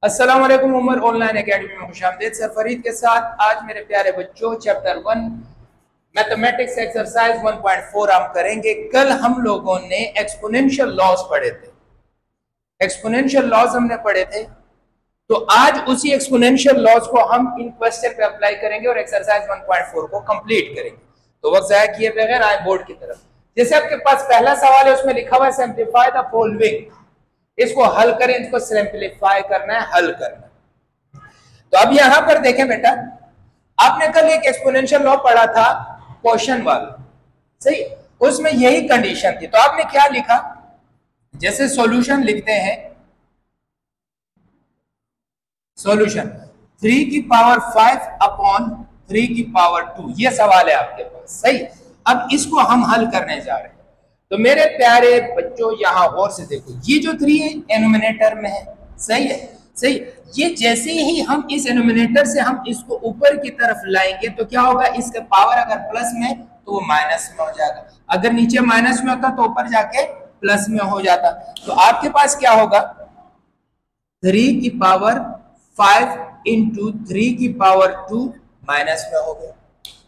अस्सलाम वालेकुम। Umar online academy में खुशामदीद। सर फरीद के साथ आज मेरे प्यारे बच्चों चैप्टर 1 मैथमेटिक्स एक्सरसाइज 1.4 हम करेंगे। कल हम लोगों ने एक्सपोनेंशियल लॉज पढ़े थे, एक्सपोनेंशियल लॉज हमने पढ़े थे, तो आज उसी एक्सपोनेंशियल लॉज को हम इन क्वेश्चन पे अप्लाई करेंगे और एक्सरसाइज 1.4 को कंप्लीट करेंगे। तो वक्त जाया किए बगैर आए बोर्ड की तरफ। जैसे आपके पास पहला सवाल है, उसमें लिखा हुआ है सिंप्लीफाई द फॉलोइंग। इसको हल करें, इसको सिंप्लीफाई करना है, हल करना है। तो अब यहां पर देखें बेटा, आपने कल एक एक्सपोनेंशियल लॉ पढ़ा था क्वेश्चन वाला, सही, उसमें यही कंडीशन थी। तो आपने क्या लिखा, जैसे सॉल्यूशन लिखते हैं, सॉल्यूशन 3 की पावर 5 अपॉन 3 की पावर 2, ये सवाल है आपके पास, सही। अब इसको हम हल करने जा रहे हैं। तो मेरे प्यारे बच्चों यहां गौर से देखो, ये जो 3 है एनोमिनेटर में है, सही है, सही। ये जैसे ही हम इस एनोमिनेटर से हम इसको ऊपर की तरफ लाएंगे तो क्या होगा, इसका पावर अगर प्लस में तो वो माइनस में हो जाएगा, अगर नीचे माइनस में होता तो ऊपर जाके प्लस में हो जाता। तो आपके पास क्या होगा, 3 की पावर 5 इंटू 3 की पावर 2 माइनस में हो गया।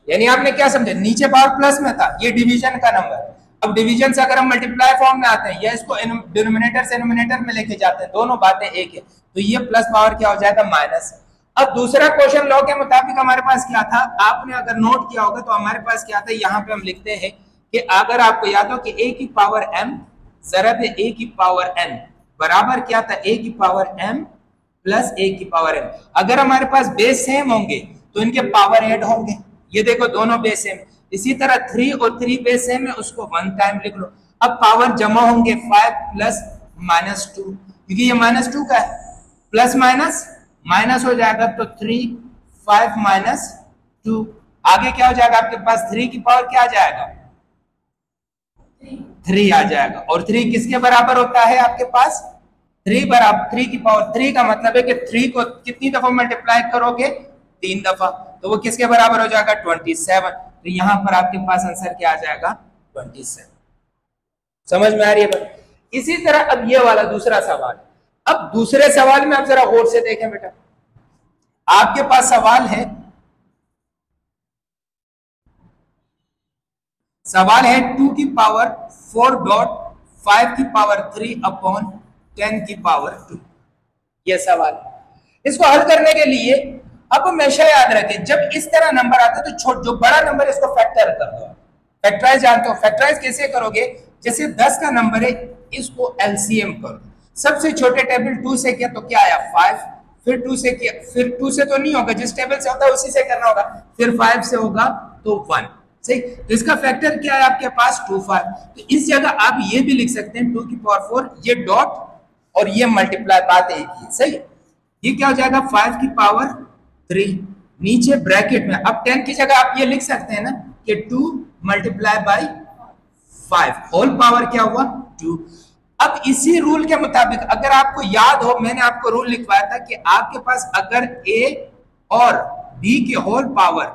यानी आपने क्या समझे, नीचे पावर प्लस में था, ये डिवीजन का नंबर। अब डिवीजन से अगर हम मल्टीप्लाई फॉर्म में आते हैं या इसको डिनोमिनेटर से एनोमिनेटर में लेके जाते हैं, दोनों बातें एक है, तो ये प्लस पावर क्या हो जाएगा, माइनस। अब दूसरा क्वेश्चन लॉ के मुताबिक हमारे पास क्या था, आपने अगर नोट किया होगा तो हमारे पास क्या था, यहाँ पे हम लिखते हैं कि अगर आपको याद हो कि a की पावर m जरब a की पावर n बराबर क्या था, a की पावर m प्लस a की पावर n। अगर हमारे पास बेस सेम होंगे तो इनके पावर ऐड होंगे, ये देखो दोनों बेस सेम। इसी तरह 3 और 3 बेस सेम है, उसको 1 टाइम लिख लो। अब पावर जमा होंगे 5 प्लस माइनस 2, क्योंकि ये माइनस 2 का है, प्लस माइनस माइनस हो जाएगा, तो 3 5 माइनस 2, आगे क्या हो जाएगा आपके पास, 3 की पावर क्या आ जाएगा, 3 आ जाएगा। और 3 किसके बराबर होता है आपके पास, 3 बराबर 3 की पावर 3 का मतलब है कि 3 को कितनी दफा मल्टीप्लाई करोगे, 3 दफा, तो वो किसके बराबर हो जाएगा, 27। तो यहां पर आपके पास आंसर क्या आ जाएगा, 27। समझ में आ रही है बात। इसी तरह अब ये वाला दूसरा सवाल, अब दूसरे सवाल में आप जरा गौर से देखें बेटा, आपके पास सवाल है, सवाल है 2 की पावर 4 डॉट 5 की पावर 3 अपॉन 10 की पावर 2, ये सवाल है। इसको हल करने के लिए अब हमेशा याद रखें, जब इस तरह नंबर आता है तो छोट जो बड़ा नंबर है इसको फैक्टर कर दो। फैक्टराइज जानते हो, फैक्टराइज कैसे करोगे, जैसे 10 का नंबर है, इसको एलसीएम करो। सबसे छोटे टेबल 2 से किया तो क्या आया, 5, फिर 2 से किया, फिर 2 से तो नहीं होगा, जिस टेबल से होता है उसी से करना होगा, फिर 5 से होगा तो 1, सही। तो इसका फैक्टर क्या है आपके पास, 2 5। तो इस जगह आप ये भी लिख सकते हैं 2 की पावर 4, ये डॉट और ये मल्टीप्लाई, बात एक ही, सही। ये क्या हो जाएगा, 5 की पावर 3, नीचे ब्रैकेट में। अब 10 की जगह आप ये लिख सकते हैं ना कि 2 मल्टीप्लाई बाई 5 होल पावर क्या हुआ, 2। अब इसी रूल के मुताबिक अगर आपको याद हो, मैंने आपको रूल लिखवाया था कि आपके पास अगर a और b के होल पावर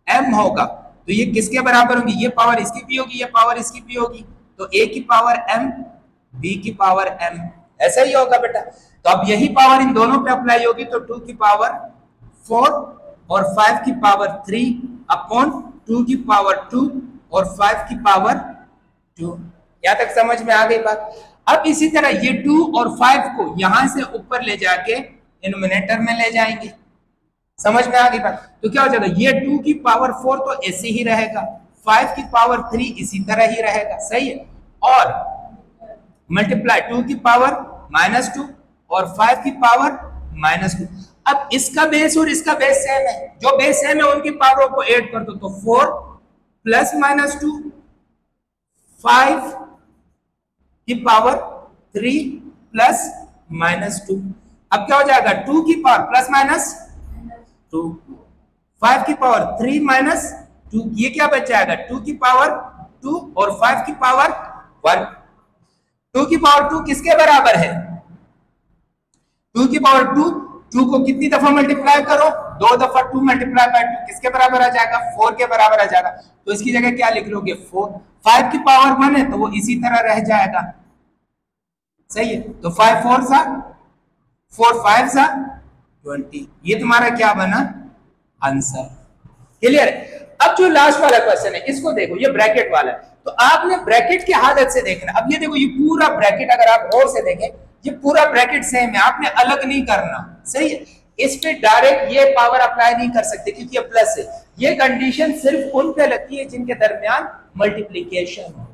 m होगा तो ये किसके बराबर होगी, ये पावर इसकी भी होगी, ये पावर इसकी भी होगी, तो a की पावर m b की पावर m, ऐसा ही होगा बेटा। तो अब यही पावर इन दोनों पे अप्लाई होगी, तो 2 की पावर 4 और 5 की पावर 3 अपॉन 2 की पावर 2 और 5 की पावर 2। यहां तक समझ में आ गई बात। अब इसी तरह ये 2 और 5 को यहां से ऊपर ले जाके इनोमिनेटर में ले जाएंगे, समझ में आ गई बात। तो क्या हो जाएगा, ये 2 की पावर 4 तो ऐसे ही रहेगा, 5 की पावर 3 इसी तरह ही रहेगा, सही है, और मल्टीप्लाई 2 की पावर -2 और 5 की पावर -2। अब इसका बेस और इसका बेस सेम है, जो बेस सेम है उनकी पावरों को ऐड कर दो, तो 4 प्लस -2 5 की पावर 3 प्लस -2। अब क्या हो जाएगा, 2 की पावर प्लस -2, 5 की पावर 3 -2, ये क्या बच जाएगा, 2 की पावर 2 और 5 की पावर 1। 2 की पावर 2 किसके बराबर है, 2 की पावर 2 को कितनी दफा मल्टीप्लाई करो, 2 दफा, 2 मल्टीप्लाई बाय 2 किसके बराबर आ जाएगा, 4 के बराबर आ जाएगा। तो इसकी जगह क्या लिख लोगे, 4। 5 की पावर 1 है तो वो इसी तरह रह जाएगा, सही है। तो 5 4 सा 4 5 सा 20। ये तुम्हारा क्या बना आंसर। क्लियर है। अब जो लास्ट वाला क्वेश्चन है इसको देखो, ये ब्रैकेट वाला है, तो आपने ब्रैकेट की हालत से देखना। अब ये देखो, ये पूरा ब्रैकेट अगर आप गौर से देखें, ये पूरा ब्रैकेट सेम है, आपने अलग नहीं करना, सही है। इस पे डायरेक्ट ये पावर अप्लाई नहीं कर सकते क्योंकि ये प्लस है। ये कंडीशन सिर्फ उन पे लगती है जिनके दरमियान मल्टीप्लीकेशन हो।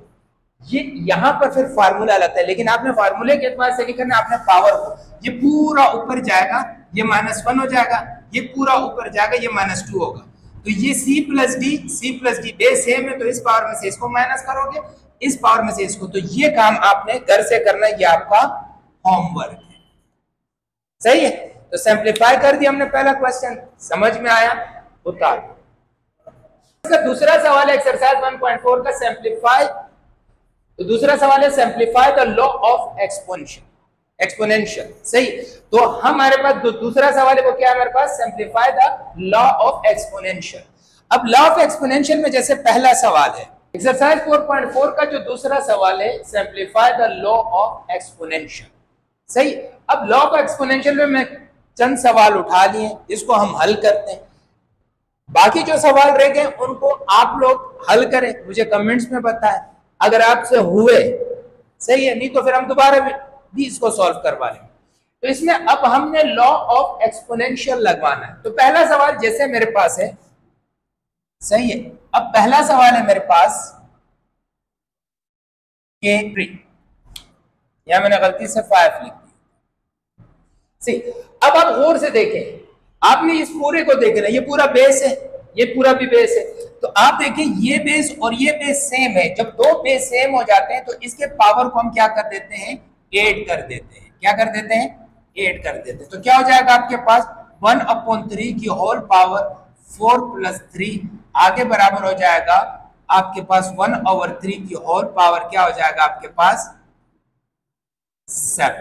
ये यहां पर फिर फार्मूला लगता है, लेकिन आपने फार्मूले के एतबार से नहीं करना, आपने पावर को, ये पूरा ऊपर जाएगा, ये -1 हो जाएगा, ये पूरा ऊपर जाएगा, ये -2 होगा। तो ये c plus D base same है, तो इस पावर में से इसको माइनस करोगे, इस पावर में से इसको। तो ये काम आपने घर से करना, ये आपका होमवर्क है, सही है। तो सिंप्लीफाई कर दिया हमने पहला क्वेश्चन, समझ में आया, उतार। इसका दूसरा सवाल है एक्सरसाइज 1.4 का सिंप्लीफाई। तो दूसरा सवाल है simplify the law of exponential, सही। तो हमारे पास दूसरा सवाल है वो क्या है हमारे पास, simplify the law of exponential. अब लॉ ऑफ एक्सपोनेंशियल में जैसे पहला सवाल है एक्सरसाइज 4.4 का, जो दूसरा सवाल है simplify the law of exponential, सही। अब लॉ ऑफ एक्सपोनेंशियल में मैं चंद सवाल उठा लिए, इसको हम हल करते हैं। बाकी जो सवाल रह गए उनको आप लोग हल करें, मुझे कमेंट्स में बताएं अगर आपसे हुए, सही है, नहीं तो फिर हम दोबारा भी इसको सॉल्व करवा लेंगे। तो इसमें अब हमने लॉ ऑफ एक्सपोनेंशियल लगवाना है। तो पहला सवाल जैसे मेरे पास है, सही है। अब पहला सवाल है मेरे पास k3, यहां मैंने गलती से 5 लिख दिया, सही। अब आप गौर से देखें, आपने इस पूरे को देखना, ये पूरा बेस है, ये पूरा भी बेस है। तो आप देखें ये बेस और ये बेस सेम है। जब दो बेस सेम हो जाते हैं तो इसके पावर को हम क्या कर देते हैं, 8 कर देते हैं। क्या कर देते हैं, 8 कर देते हैं। तो क्या हो जाएगा आपके पास 1/3 की होल पावर 4 + 3 आगे बराबर हो जाएगा आपके पास 1/3 की होल पावर क्या हो जाएगा आपके पास 7।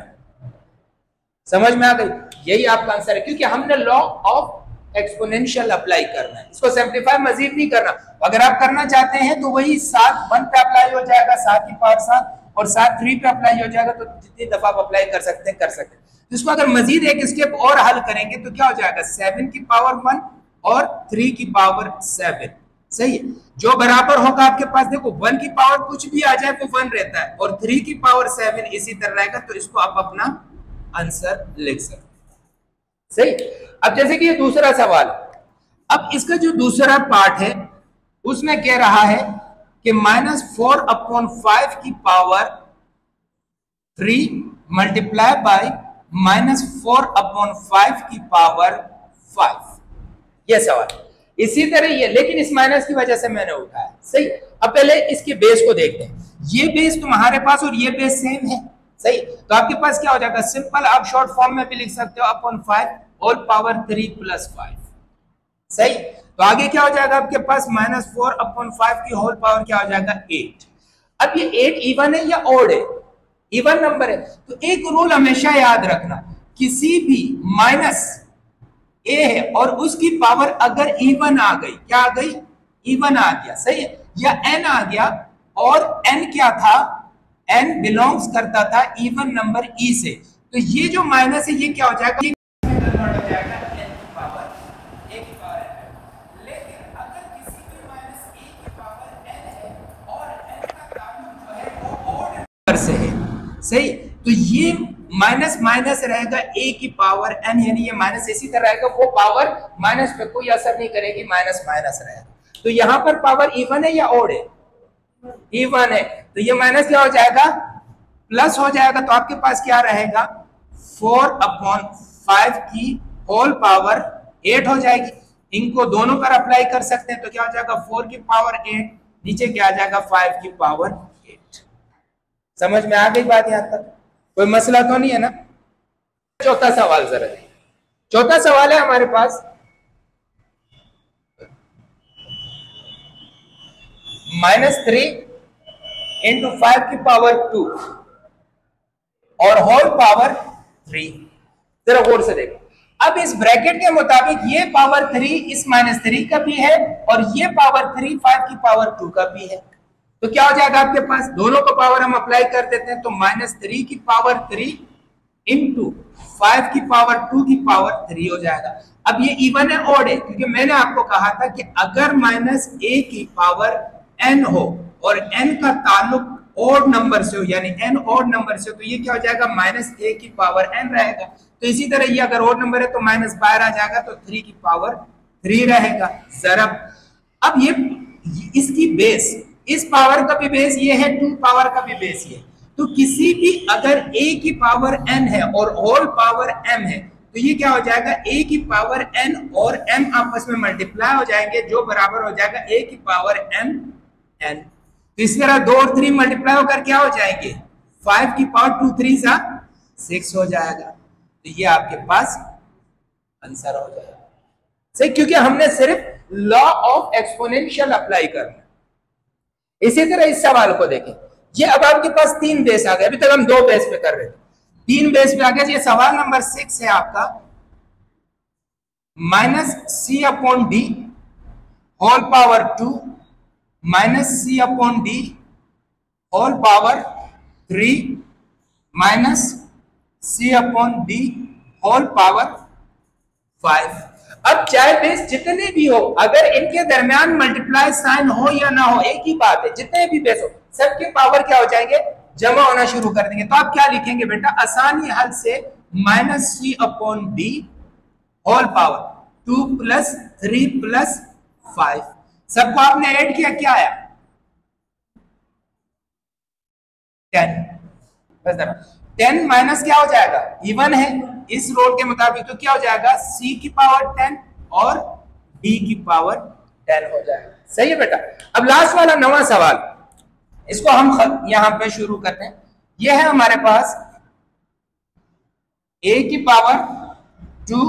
समझ में आ गई, यही आपका आंसर है, क्योंकि हमने लॉ ऑफ एक्सपोनेंशियल अप्लाई करना है, इसको सिंप्लीफाई मजीद नहीं करना। अगर आप करना चाहते हैं तो वही 7 1 पे अप्लाई हो जाएगा, 7 की पावर 7, और 7 3 पे अप्लाई हो जाएगा। तो जितनी दफा आप अप्लाई कर सकते हैं कर सकते हैं। तो इसको अगर मजीद एक स्टेप और हल करेंगे तो क्या हो जाएगा, 7 की पावर 1 और 3 की पावर 7, सही है। जो बराबर होगा आपके पास, देखो 1 की पावर कुछ भी आ जाए तो 1 रहता है, और 3 की पावर 7 इसी तरह रहेगा। तो इसको आप अपना आंसर लिख सकते हैं, सही। अब जैसे कि ये दूसरा सवाल, अब इसका जो दूसरा पार्ट है उसमें कह रहा है कि -4/5 की पावर 3 मल्टीप्लाई बाय -4/5 की पावर 5, ये सवाल। इसी तरह ये, लेकिन इस माइनस की वजह से मैंने उठाया, सही। अब पहले इसके बेस को देखते हैं। ये बेस तुम्हारे पास और ये बेस सेम है, सही। तो आपके पास क्या हो जाएगा, सिंपल आप शॉर्ट फॉर्म में भी लिख सकते हो /5 होल पावर 3 + 5, सही। तो आगे क्या हो जाएगा आपके पास -4/5 की होल पावर क्या हो जाएगा 8। अब ये 8 इवन है या ऑड है, इवन नंबर है। तो एक रूल हमेशा याद रखना, किसी भी माइनस ए है और उसकी पावर अगर इवन आ गई, क्या आ गई, इवन आ गया, सही है, या एन आ गया, और एन क्या था, एन बिलोंग्स करता था इवन नंबर ई से, तो ये जो माइनस है ये क्या हो जाएगा, से है, सही। तो ये माइनस माइनस रहेगा ए की पावर एन, यानी ये माइनस इसी तरह रहेगा, वो पावर माइनस पे कोई असर नहीं करेगी, माइनस माइनस रहेगा। तो यहां पर पावर इवन है या ऑड है, इवन है। तो ये माइनस क्या हो जाएगा, प्लस हो जाएगा। तो आपके पास क्या रहेगा, 4/5 की होल पावर 8 हो जाएगी। इनको दोनों पर अप्लाई कर सकते हैं, तो क्या हो जाएगा 4 की पावर 8, नीचे क्या आ जाएगा 5 की पावर 8। समझ में आ गई बात, यहां तक कोई मसला तो नहीं है ना। चौथा सवाल जरा, चौथा सवाल है हमारे पास -3 × 5 की पावर 2 और होल पावर 3। जरा गौर से देखो, अब इस ब्रैकेट के मुताबिक ये पावर 3 इस -3 का भी है और ये पावर 3 5 की पावर 2 का भी है। तो क्या हो जाएगा आपके पास, दोनों को पावर हम अप्लाई कर देते हैं। तो -3 की पावर 3 × 5 की पावर 2 की पावर 3 हो जाएगा। अब ये इवन है ऑड है, क्योंकि मैंने आपको कहा था कि अगर माइनस a की पावर n हो और n का ताल्लुक ऑड नंबर से हो, यानी n ऑड नंबर से हो, तो ये क्या हो जाएगा, माइनस a की पावर n रहेगा। तो इसी तरह ये अगर ऑड नंबर है तो माइनस बाहर आ जाएगा, तो 3 की पावर 3 रहेगा। जरब अब ये इसकी बेस, इस पावर का भी बेस ये है, 2 पावर का भी बेस ये। तो किसी भी अगर a की पावर n है और होल पावर m है, तो ये क्या हो जाएगा, a की पावर n और m आपस में मल्टीप्लाई हो जाएंगे, जो बराबर हो जाएगा a की पावर m n। तो इस तरह 2 और 3 मल्टीप्लाई होकर क्या हो जाएंगे, 5 की पावर 2 3 सा 6 हो जाएगा। तो ये आपके पास आंसर हो जाएगा सही, क्योंकि हमने सिर्फ लॉ ऑफ एक्सपोनेंशियल अप्लाई करना। इसी तरह इस सवाल को देखें, ये अब आपके पास 3 बेस आ गए, अभी तक हम 2 बेस पे कर रहे थे, 3 बेस पे आ गया। ये सवाल नंबर 6 है आपका, minus C upon D whole power 2 minus C upon D whole power 3 minus C upon D whole power 5। अब चाहे बेस जितने भी हो, अगर इनके दरमियान मल्टीप्लाई साइन हो या ना हो, एक ही बात है, जितने भी बेस हो सबके पावर क्या हो जाएंगे, जमा होना शुरू कर देंगे। तो आप क्या लिखेंगे बेटा, आसानी हल से minus C upon D whole power 2 plus 3 plus 5, सबको आपने ऐड किया, क्या आया 10। बस जरा 10 माइनस क्या हो जाएगा, इवन है इस रोल के मुताबिक, तो क्या हो जाएगा, c की पावर 10 और d की पावर 10 हो जाएगा। सही है बेटा। अब लास्ट वाला 9वां सवाल, इसको हम यहां पे शुरू करते हैं। यह है हमारे पास a की पावर 2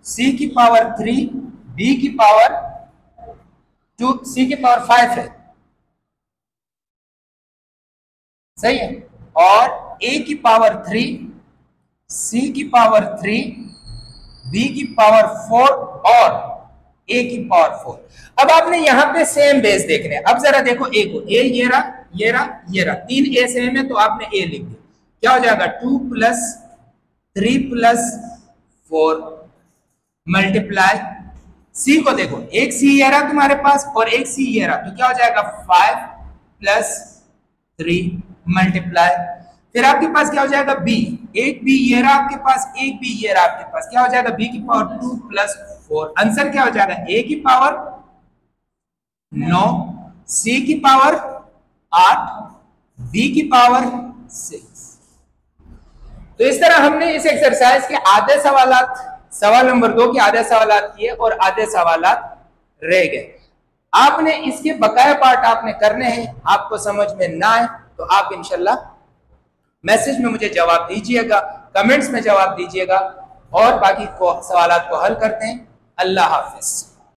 c की पावर 3 b की पावर 2 c की पावर 5 है, सही है, और a की पावर 3 c की पावर 3 b की पावर 4 और a की पावर 4। अब आपने यहां पे सेम बेस देखने, अब जरा देखो a को, a ये रहा ये रहा ये रहा, 3 a सेम है, तो आपने a लिख दिया, क्या हो जाएगा 2 प्लस 3 प्लस 4 मल्टीप्लाई c को देखो, एक c ये रहा तुम्हारे पास और एक c ये रहा, तो क्या हो जाएगा 5 प्लस 3 मल्टीप्लाई, फिर आपके पास क्या हो जाएगा b, एक b ये रहा आपके पास, एक b ये रहा आपके पास, क्या हो जाएगा b की पावर 2 प्लस 4। आंसर क्या हो जाएगा, a की पावर 9 c की पावर 8 b की पावर 6। तो इस तरह हमने इस एक्सरसाइज के आधे सवालात, सवाल नंबर 2 के आधे सवालात किए और आधे सवालात रह गए। आपने इसके बकाया पार्ट आपने करने हैं, आपको समझ में ना आए तो आप इंशाल्लाह मैसेज में मुझे जवाब दीजिएगा, कमेंट्स में जवाब दीजिएगा, और बाकी को सवालात को हल करते हैं। अल्लाह हाफिज।